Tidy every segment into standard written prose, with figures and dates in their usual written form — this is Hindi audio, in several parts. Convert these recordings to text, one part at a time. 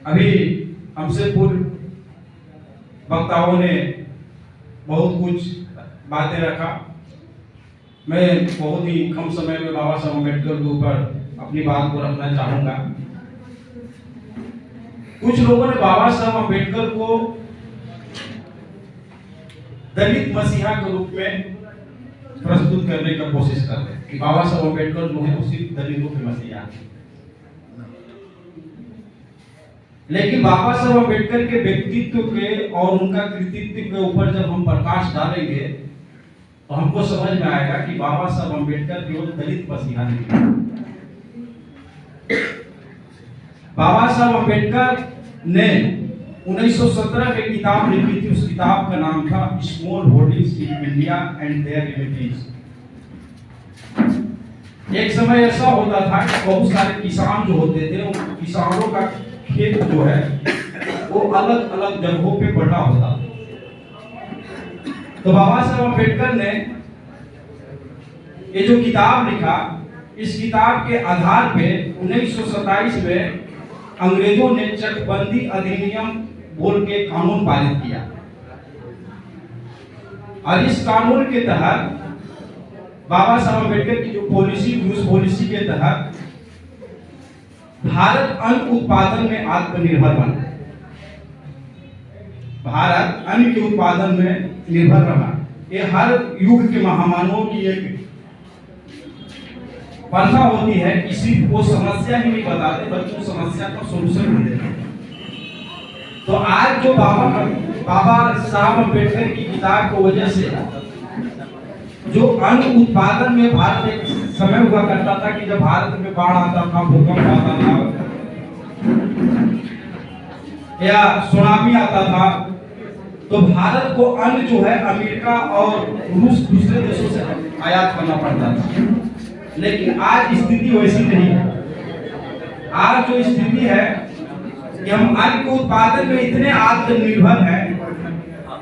अभी हमसे पूर्व वक्ताओं ने बहुत कुछ बातें रखा। मैं बहुत ही कम समय में बाबा साहब अम्बेडकर के ऊपर अपनी बात को रखना चाहूंगा। कुछ लोगों ने बाबा साहब अम्बेडकर को दलित मसीहा के रूप में प्रस्तुत करने का कोशिश कर रहे हैं कि बाबा साहब अम्बेडकर जो है वो सिर्फ दलितों के मसीहा हैं। लेकिन बाबा साहब अम्बेडकर के व्यक्तित्व के और उनका कृतित्व के ऊपर जब हम प्रकाश डालेंगे तो हमको समझ में आएगा कि बाबा साहब अम्बेडकर केवल दलित मसीहा नहीं। बाबा साहब अम्बेडकर ने 1917 में किताब लिखी थी। उस किताब का नाम था small holdings in India and their relatives. एक समय ऐसा होता था कि बहुत सारे किसान जो होते थे, उन किसानों का खेत जो है वो अलग अलग जगहों पे बटा होता। तो बाबा साहब अम्बेडकर ने ये जो किताब लिखा, इस किताब के आधार पे 1927 में अंग्रेजों ने चकबंदी अधिनियम बोल के कानून पारित किया और इस कानून के तहत बाबा साहब अम्बेडकर की जो पॉलिसी थी, उस पॉलिसी के तहत भारत अन्न उत्पादन में आत्मनिर्भर बना। भारत अन्न के उत्पादन में निर्भर रहा। ये हर युग के महामानवों की एक प्रथा होती है कि सिर्फ वो समस्या ही नहीं बताते बल्कि उस समस्या का सॉल्यूशन भी देते हैं। तो आज जो बाबा साहब अम्बेडकर की किताब की वजह से जो अन्न उत्पादन में भारत एक समय हुआ करता था कि जब भारत में बाढ़ आता था, भूकंप आता था या सुनामी आता था, तो भारत को अन्न जो है अमेरिका और रूस दूसरे देशों से आयात करना पड़ता था। लेकिन आज स्थिति वैसी नहीं है। आज जो स्थिति है कि हम अन्न के उत्पादन में इतने आत्मनिर्भर हैं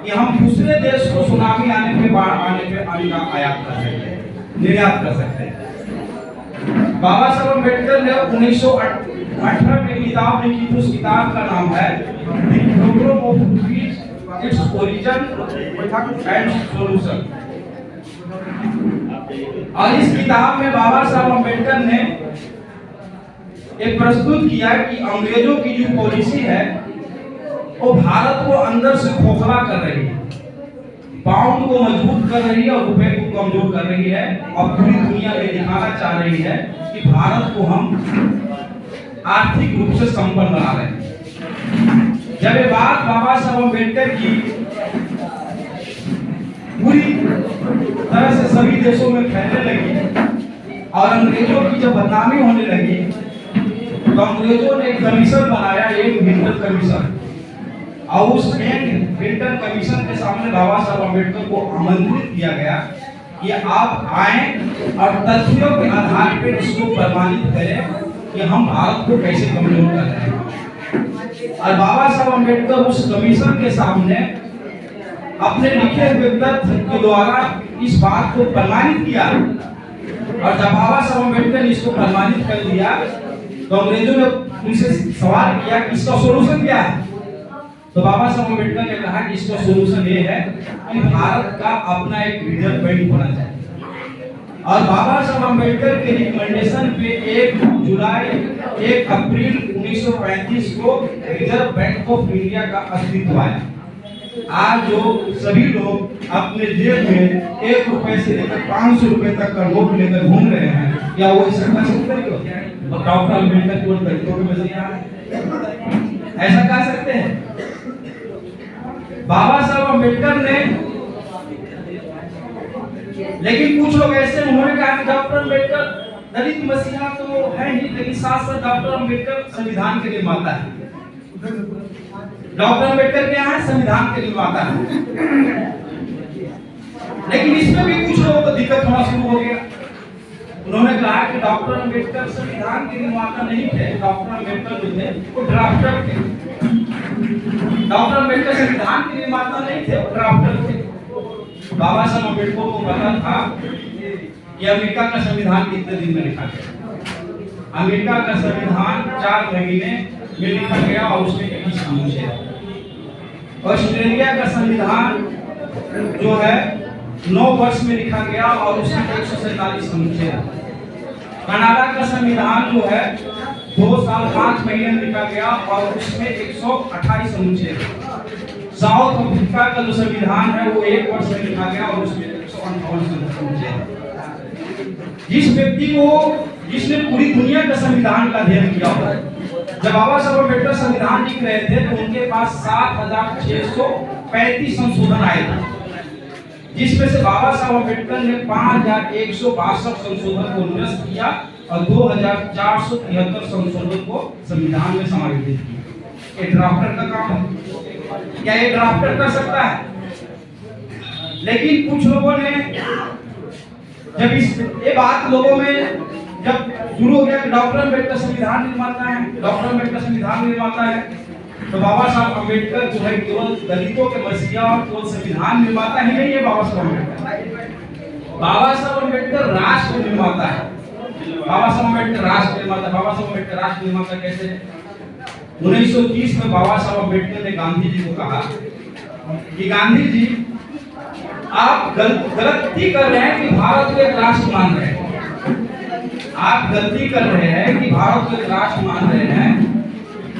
कि हम दूसरे देश को सुनामी आने पे, बाढ़ आने पे अन्न का आयात कर सकते हैं, निर्यात कर सकते हैं। बाबा साहब अम्बेडकर ने 1918 में किताब लिखी थी। उस किताब का नाम है the problem of peace, its origin and solution. और इस किताब में बाबा साहब अम्बेडकर ने एक प्रस्तुत किया कि अंग्रेजों की जो पॉलिसी है वो भारत को अंदर से खोखला कर रही है, पाउंड को मजबूत कर रही है और रुपए को कमजोर कर रही है और पूरी दुनिया में दिखाना चाह रही है कि भारत को हम आर्थिक रूप से संपन्न बना रहे हैं। जब ये बात बाबा साहब अम्बेडकर की पूरी तरह से सभी देशों में फैलने लगी और अंग्रेजों की जब बदनामी होने लगी तो अंग्रेजों ने एक कमीशन बनाया, एक हिंटन कमीशन। और उस हिंटन कमीशन के सामने बाबा साहब अम्बेडकर को आमंत्रित किया गया कि आप आए और तथ्यों के आधार पर इसको प्रमाणित करें कि हम भारत को कैसे कमजोर कर रहे हैं। और बाबा साहब अम्बेडकर उस कमीशन के सामने अपने लिखे हुए तथ्य के द्वारा इस बात को प्रमाणित किया। और जब बाबा साहब अम्बेडकर ने इसको प्रमाणित कर दिया तो अंग्रेजों ने उनसे सवाल किया कि इसका सॉल्यूशन क्या है। तो बाबा साहब अम्बेडकर ने कहा कि इसका सॉल्यूशन ये है कि भारत का अपना एक रिजर्व बैंक होना चाहिए। और बाबा साहब अम्बेडकर के रिकमेंडेशन पे 1 अप्रैल 1935 को रिजर्व बैंक ऑफ इंडिया का अस्तित्व आया। आज जो सभी लोग अपने जेब में 1 रुपए से लेकर 500 रुपए तक का नोट लेकर घूम रहे हैं, क्या वो ऐसा कर सकते हैं? डॉक्टर अम्बेडकर केवल दलितों के मसीहा हैं, ऐसा कह सकते हैं? बाबा साहब अम्बेडकर ने, लेकिन कुछ लोग ऐसे उन्होंने कहा कि डॉक्टर अम्बेडकर दलित मसीहा तो है ही, लेकिन साथ साथ डॉक्टर अम्बेडकर संविधान के निर्माता है। डॉक्टर अम्बेडकर क्या है? संविधान के निर्माता है। लेकिन इसमें भी कुछ लोगों को दिक्कत होना शुरू हो गया। उन्होंने कहा कि डॉक्टर अम्बेडकर संविधान के निर्माता नहीं थे, डॉक्टर अम्बेडकर जो थे वो ड्राफ्टर थे। डॉक्टर अम्बेडकर संविधान के निर्माता नहीं थे, वो ड्राफ्टर थे। बाबा साहब अम्बेडकर को पता था कि अमेरिका का संविधान कितने दिन में लिखा गया। अमेरिका का संविधान 4 महीने में लिखा गया और उसमें 21 अनुच्छेद। ऑस्ट्रेलिया का संविधान जो है 9 वर्ष में लिखा गया और उसमें 147 अनुच्छेद। कनाडा का संविधान जो है 2 साल 5 महीने में लिखा गया और उसमें 128 अनुच्छेद। साउथ अफ्रीका का जो संविधान है वो 1 वर्ष में लिखा गया और उसमें 158 अनुच्छेद। जिसने पूरी दुनिया का संविधान का अध्ययन किया हुआ है, जब बाबा साहब अम्बेडकर संविधान लिख रहे थे तो उनके पास 7635 संशोधन आए थे, जिसमें से बाबा साहब अम्बेडकर ने 5162 संशोधन को निरस्त किया और 2473 संशोधन को संविधान में समावेशित किया। ये ड्राफ्टर का काम है। क्या ये ड्राफ्टर कर सकता है? लेकिन कुछ लोगों ने जब ये बात लोगों में जब शुरू हो गया कि डॉक्टर अम्बेडकर संविधान निर्माता है, डॉक्टर अम्बेडकर संविधान निर्माता है, तो बाबा साहब अम्बेडकर जो है केवल दलितों के मसीहा और केवल संविधान निर्माता ही नहीं है। बाबा साहब अम्बेडकर राष्ट्र निर्माता है। बाबा साहब अम्बेडकर राष्ट्र निर्माता। बाबा साहब अम्बेडकर राष्ट्र निर्माता कैसे? 1930 में बाबा साहब अम्बेडकर ने गांधी जी को कहा कि गांधी जी, आप गलती कर रहे हैं कि भारत को एक राष्ट्र मान रहे हैं। आप गलती कर रहे हैं कि भारत को एक राष्ट्र मान रहे हैं।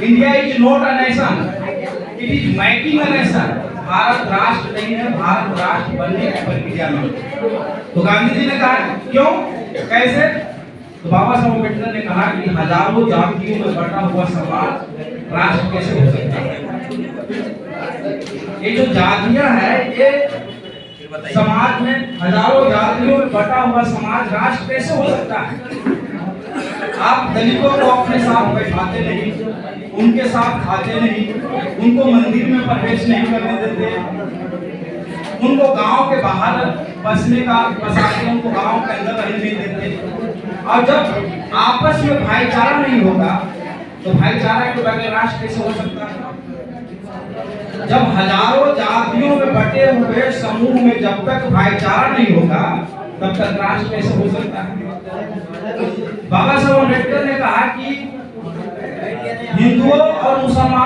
India is not a nation, it is making a nation. Bharat राष्ट्र नहीं है, भारत राष्ट्र बनने की प्रक्रिया में। तो गांधी जी ने कहा क्यों, कैसे? तो बाबा साहब अम्बेडकर ने कहा कि हजारों जातियों में बटा हुआ समाज राष्ट्र कैसे हो सकता है? ये जो जातियां हैं, ये समाज में हजारों जातियों में बटा हुआ समाज राष्ट्र कैसे हो सकता है? आप दलितों को अपने साथ बैठाते नहीं, उनके साथ खाते नहीं, उनको मंदिर में प्रवेश नहीं करने देते, उनको गांव के बाहर बसने का बसाते, उनको गांव के अंदर रहने नहीं देते। और जब आपस में भाईचारा नहीं होगा तो भाईचारा के बगैर राष्ट्र कैसे हो सकता है? जब हजारों जातियों में बटे हुए समूह में जब तक भाईचारा नहीं होगा तब तक राष्ट्र कैसे हो सकता है? बाबा साहब अम्बेडकर ने कहा कि हिंदुओं और मुसलमानों